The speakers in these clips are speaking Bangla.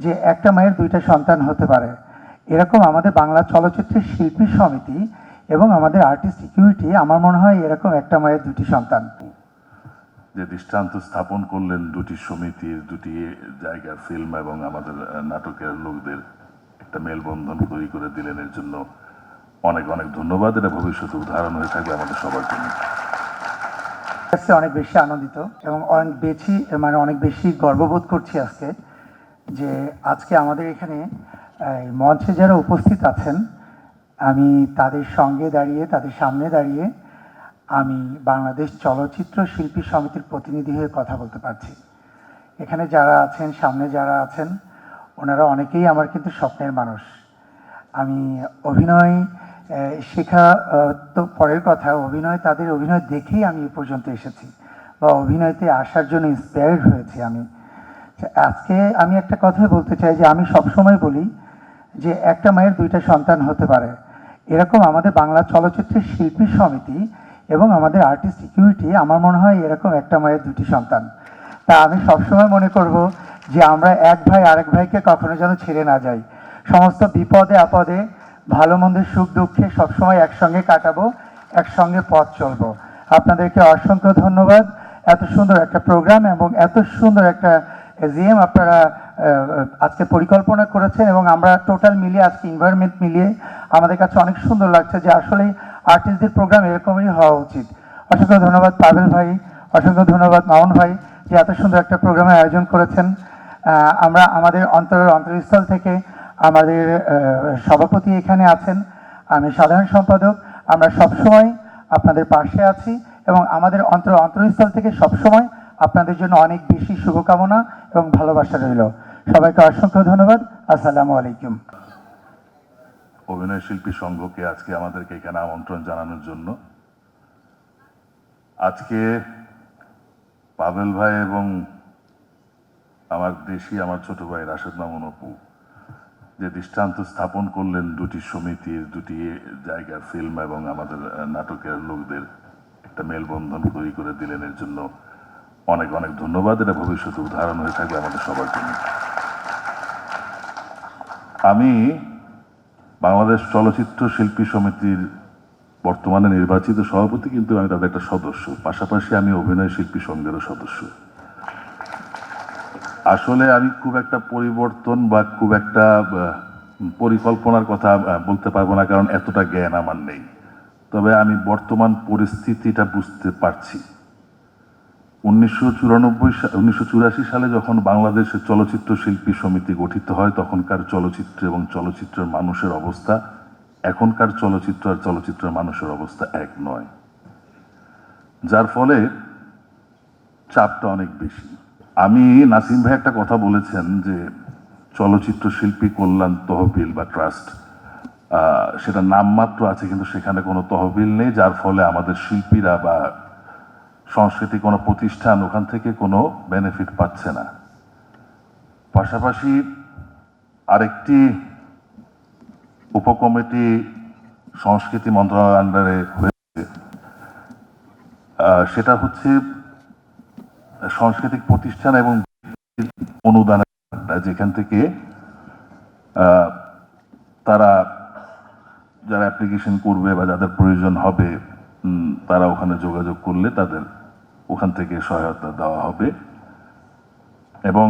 যে একটা মায়ের দুইটা সন্তান হতে পারে, এরকম আমাদের বাংলা চলচ্চিত্রের শিল্পী সমিতি এবং আমাদের আর্টিস্ট ইকুইটি, আমার মনে হয় এরকম একটা মায়ের দুটি সন্তান। যে দৃষ্টান্ত স্থাপন করলেন দুটি সমিতির, দুটি জায়গার ফিল্ম এবং আমাদের নাটকের লোকদের একটা মেলবন্ধন তৈরি করে দিলেন, এর জন্য অনেক অনেক ধন্যবাদ। এটা ভবিষ্যতে উদাহরণ হয়ে থাকবে আমাদের সবার জন্য। অনেক বেশি আনন্দিত এবং অনেক বেশি গর্ববোধ করছি আজকে যে আজকে আমাদের এখানে মঞ্চে যারা উপস্থিত আছেন, আমি তাদের সঙ্গে দাঁড়িয়ে, তাদের সামনে দাঁড়িয়ে আমি বাংলাদেশ চলচ্চিত্র শিল্পী সমিতির প্রতিনিধি হয়ে কথা বলতে পারছি। এখানে যারা আছেন, সামনে যারা আছেন, ওনারা অনেকেই আমার কিন্তু স্বপ্নের মানুষ। আমি অভিনয় শেখা তো পরের কথা, তাদের অভিনয় দেখেই আমি এ পর্যন্ত এসেছি বা অভিনয়তে আসার জন্য ইন্সপায়ার্ড হয়েছি আমি। আজকে আমি একটা কথাই বলতে চাই যে আমি সবসময় বলি যে একটা মায়ের দুইটা সন্তান হতে পারে, এরকম আমাদের বাংলা চলচ্চিত্রের শিল্পী সমিতি এবং আমাদের আর্টিস্ট ইকুইটি, আমার মনে হয় এরকম একটা মায়ের দুটি সন্তান। তা আমি সবসময় মনে করব যে আমরা এক ভাই আরেক ভাইকে কখনো যেন ছেড়ে না যাই। সমস্ত বিপদে আপদে, ভালো মন্দের সুখ দুঃখে সবসময় একসঙ্গে কাটাবো, একসঙ্গে পথ চলবো। আপনাদেরকে অসংখ্য ধন্যবাদ। এত সুন্দর একটা প্রোগ্রাম এবং এত সুন্দর একটা জিএম আপনারা আজকে পরিকল্পনা করেছেন এবং আমরা টোটাল মিলিয়ে আজকে এনভায়রনমেন্ট মিলিয়ে আমাদের কাছে অনেক সুন্দর লাগছে যে আসলে আর্টিস্টদের প্রোগ্রাম এরকমই হওয়া উচিত। অসংখ্য ধন্যবাদ পাবেল ভাই, অসংখ্য ধন্যবাদ মামুন ভাই যে এত সুন্দর একটা প্রোগ্রামের আয়োজন করেছেন। আমরা আমাদের অন্তরস্থল থেকে আমাদের সভাপতি এখানে আছেন, আমি সাধারণ সম্পাদক, আমরা সবসময় আপনাদের পাশে আছি এবং আমাদের অন্তরস্থল থেকে সবসময় আপনাদের জন্য অনেক বেশি শুভকামনা এবং ভালোবাসা রইল। সবাইকে অসংখ্য ধন্যবাদ। আসসালামু আলাইকুম। অভিনয় শিল্পী সংঘকে আজকে আমাদেরকে এখানে আমন্ত্রণ জানানোর জন্য। আজকে পাবেল ভাই এবং আমার ছোট ভাই রাশেদ মামুন অপু যে দৃষ্টান্ত স্থাপন করলেন দুটি সমিতির, দুটি জায়গার ফিল্ম এবং আমাদের নাটকের লোকদের একটা মেলবন্ধন তৈরি করে দিলেন, এর জন্য অনেক অনেক ধন্যবাদ। এটা ভবিষ্যতে উদাহরণ হয়ে থাকবে আমাদের সবার জন্য। আমি বাংলাদেশ চলচ্চিত্র শিল্পী সমিতির বর্তমানে নির্বাচিত সভাপতি, কিন্তু আমি তাদের একটা সদস্য, পাশাপাশি আমি অভিনয় শিল্পী সংঘেরও সদস্য। আসলে আমি খুব একটা পরিবর্তন বা খুব একটা পরিকল্পনার কথা বলতে পারবো না, কারণ এতটা জ্ঞান আমার নেই। তবে আমি বর্তমান পরিস্থিতিটা বুঝতে পারছি। 1984 সালে যখন বাংলাদেশের চলচ্চিত্র শিল্পী সমিতি গঠিত হয়, তখনকার চলচ্চিত্র এবং চলচ্চিত্রের মানুষের অবস্থা এখনকার চলচ্চিত্র আর চলচ্চিত্রের মানুষের অবস্থা এক নয়, যার ফলে চাপটা অনেক বেশি। আমি নাসিম ভাই একটা কথা বলেছেন যে চলচ্চিত্র শিল্পী কল্যাণ তহবিল বা ট্রাস্ট, সেটা নামমাত্র আছে, কিন্তু সেখানে কোনো তহবিল নেই, যার ফলে আমাদের শিল্পীরা বা সংস্কৃতি কোনো প্রতিষ্ঠান ওখান থেকে কোনো বেনিফিট পাচ্ছে না। পাশাপাশি আরেকটি উপকমিটি সংস্কৃতি মন্ত্রণালয়ের আন্ডারে হয়েছে, সেটা হচ্ছে সাংস্কৃতিক প্রতিষ্ঠান এবং অনুদান, যেখান থেকে তারা যারা অ্যাপ্লিকেশন করবে বা যাদের প্রয়োজন হবে তারা ওখানে যোগাযোগ করলে তাদের ওখান থেকে সহায়তা দেওয়া হবে। এবং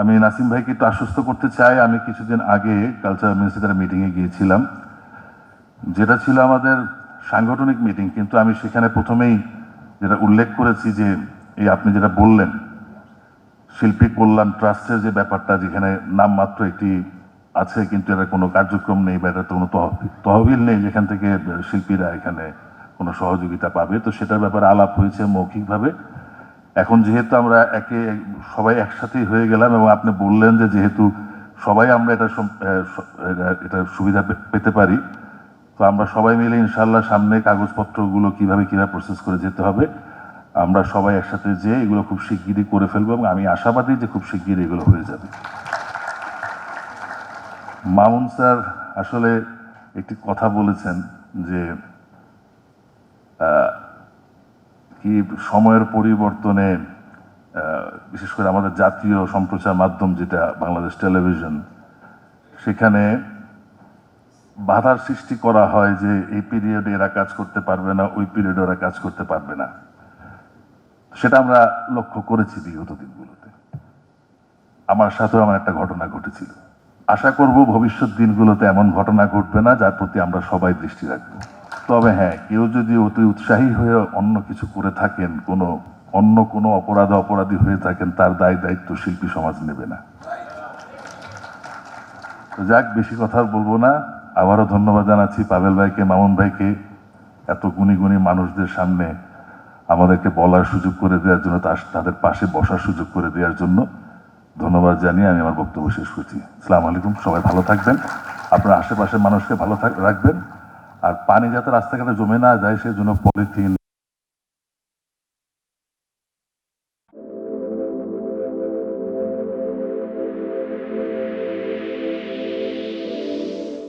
আমি নাসিম ভাইকে একটু আশ্বস্ত করতে চাই, আমি কিছুদিন আগে কালচারাল মিনিস্ট্রির মিটিংয়ে গিয়েছিলাম, যেটা ছিল আমাদের সাংগঠনিক মিটিং, কিন্তু আমি সেখানে প্রথমেই যেটা উল্লেখ করেছি যে এই আপনি যেটা বললেন শিল্পী কল্যাণ ট্রাস্টের যে ব্যাপারটা, যেখানে নামমাত্র একটি আছে কিন্তু এর কোনো কার্যক্রম নেই বা এটা তো কোনো তহবিল নেই যেখান থেকে শিল্পীরা এখানে কোনো সহযোগিতা পাবে, তো সেটার ব্যাপারে আলাপ হয়েছে মৌখিকভাবে। এখন যেহেতু আমরা সবাই একসাথেই হয়ে গেলাম এবং আপনি বললেন যে যেহেতু সবাই আমরা এটা সুবিধা পেতে পারি, তো আমরা সবাই মিলে ইনশাল্লাহ সামনে কাগজপত্রগুলো কিভাবে প্রসেস করে যেতে হবে আমরা সবাই একসাথে যেয়ে এগুলো খুব শিগগিরই করে ফেলবো এবং আমি আশাবাদী যে খুব শিগগিরই এগুলো হয়ে যাবে। মামুন স্যার আসলে একটি কথা বলেছেন যে কি সময়ের পরিবর্তনে বিশেষ করে আমাদের জাতীয় সম্প্রচার মাধ্যম যেটা বাংলাদেশ টেলিভিশন, সেখানে বাধার সৃষ্টি করা হয় যে এই পিরিয়ডে এরা কাজ করতে পারবে না, ওই পিরিয়ডে ওরা কাজ করতে পারবে না। সেটা আমরা লক্ষ্য করেছি বিগত দিনগুলোতে। আমার সাথেও আমার একটা ঘটনা ঘটেছিল। আশা করব ভবিষ্যৎ দিনগুলোতে এমন ঘটনা ঘটবে না, যার প্রতি আমরা সবাই দৃষ্টি রাখবো। তবে হ্যাঁ, কেউ যদি অতি উৎসাহী হয়ে অন্য কিছু করে থাকেন, অন্য কোনো অপরাধী হয়ে থাকেন, তার দায়িত্ব শিল্পী সমাজ নেবে না। তো যাক, বেশি কথা বলবো না। আবারও ধন্যবাদ জানাচ্ছি পাবেল ভাইকে, মামুন ভাইকে, এত গুণী মানুষদের সামনে আমাদেরকে বলার সুযোগ করে দেওয়ার জন্য, তাদের পাশে বসার সুযোগ করে দেওয়ার জন্য ধন্যবাদ জানিয়ে আমি আমার বক্তব্য শেষ করছি। আসসালামু আলাইকুম, সবাই ভালো থাকবেন, আপনার আশেপাশের মানুষকে ভালো রাখবেন, আর পানি যাতে রাস্তাঘাটে জমে না যায় সেজন্য পলিথিন